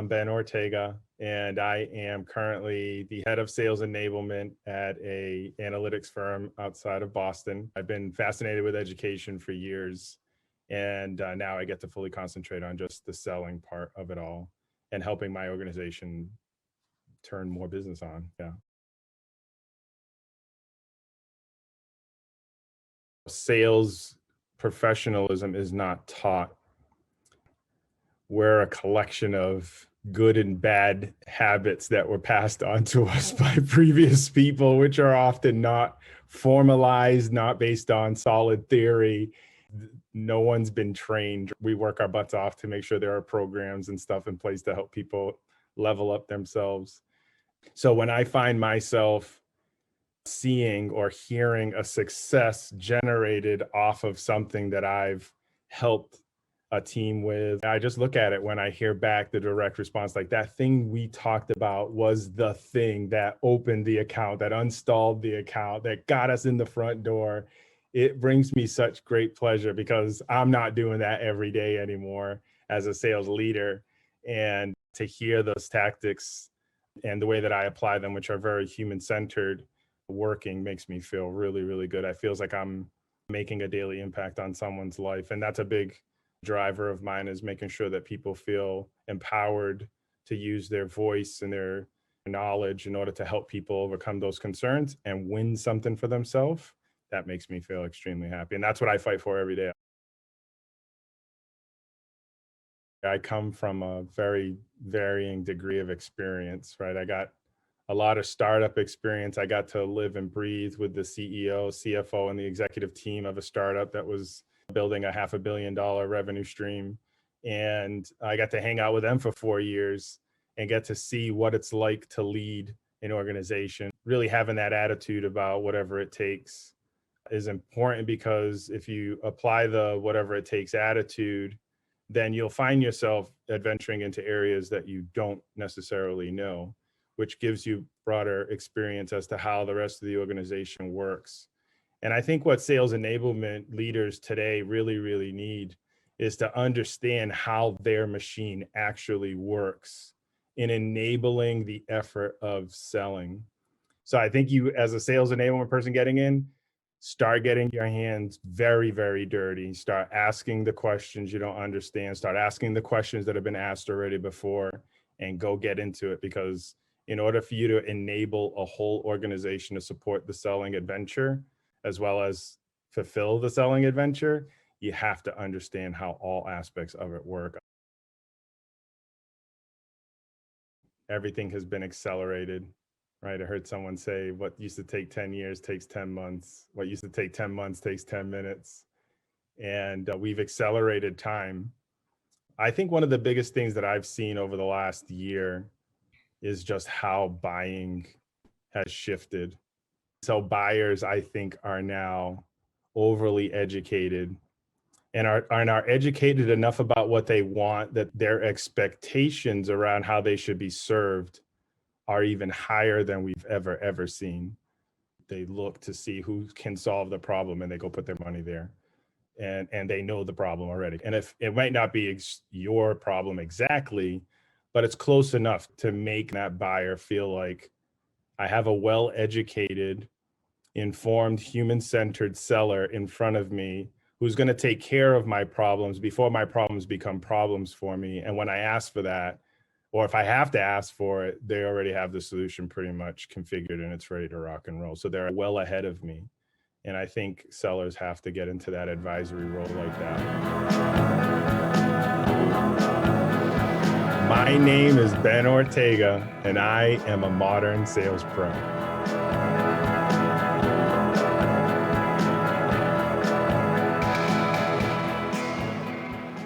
I'm Ben Ortega, and I am currently the head of sales enablement at a analytics firm outside of Boston. I've been fascinated with education for years, and now I get to fully concentrate on just the selling part of it all and helping my organization turn more business on. Yeah. Sales professionalism is not taught. We're a collection of good and bad habits that were passed on to us by previous people, which are often not formalized, not based on solid theory. No one's been trained. We work our butts off to make sure there are programs and stuff in place to help people level up themselves. So when I find myself seeing or hearing a success generated off of something that I've helped a team with, I just look at it when I hear back the direct response, like that thing we talked about was the thing that opened the account, that installed the account, that got us in the front door. It brings me such great pleasure because I'm not doing that every day anymore as a sales leader. And to hear those tactics and the way that I apply them, which are very human-centered, working makes me feel really, really good. It feels like I'm making a daily impact on someone's life. And that's a big driver of mine, is making sure that people feel empowered to use their voice and their knowledge in order to help people overcome those concerns and win something for themselves. That makes me feel extremely happy. And that's what I fight for every day. I come from a very varying degree of experience, right? I got a lot of startup experience. I got to live and breathe with the CEO, CFO, and the executive team of a startup that was building a $500 million revenue stream. And I got to hang out with them for 4 years and get to see what it's like to lead an organization. Really having that attitude about whatever it takes is important, because if you apply the whatever it takes attitude, then you'll find yourself adventuring into areas that you don't necessarily know, which gives you broader experience as to how the rest of the organization works. And I think what sales enablement leaders today really, really need is to understand how their machine actually works in enabling the effort of selling. So I think you, as a sales enablement person getting in, start getting your hands very, very dirty. Start asking the questions you don't understand. Start asking the questions that have been asked already before, and go get into it. Because in order for you to enable a whole organization to support the selling adventure, as well as fulfill the selling adventure, you have to understand how all aspects of it work. Everything has been accelerated, right? I heard someone say what used to take 10 years takes 10 months. What used to take 10 months takes 10 minutes. And we've accelerated time. I think one of the biggest things that I've seen over the last year is just how buying has shifted. So buyers, I think, are now overly educated and are educated enough about what they want that their expectations around how they should be served are even higher than we've ever seen. They look to see who can solve the problem and they go put their money there. And they know the problem already. And if it might not be your problem exactly, but it's close enough to make that buyer feel like I have a well-educated, informed, human-centered seller in front of me who's going to take care of my problems before my problems become problems for me. And when I ask for that, or if I have to ask for it, they already have the solution pretty much configured and it's ready to rock and roll. So they're well ahead of me. And I think sellers have to get into that advisory role like that. My name is Ben Ortega, and I am a modern sales pro.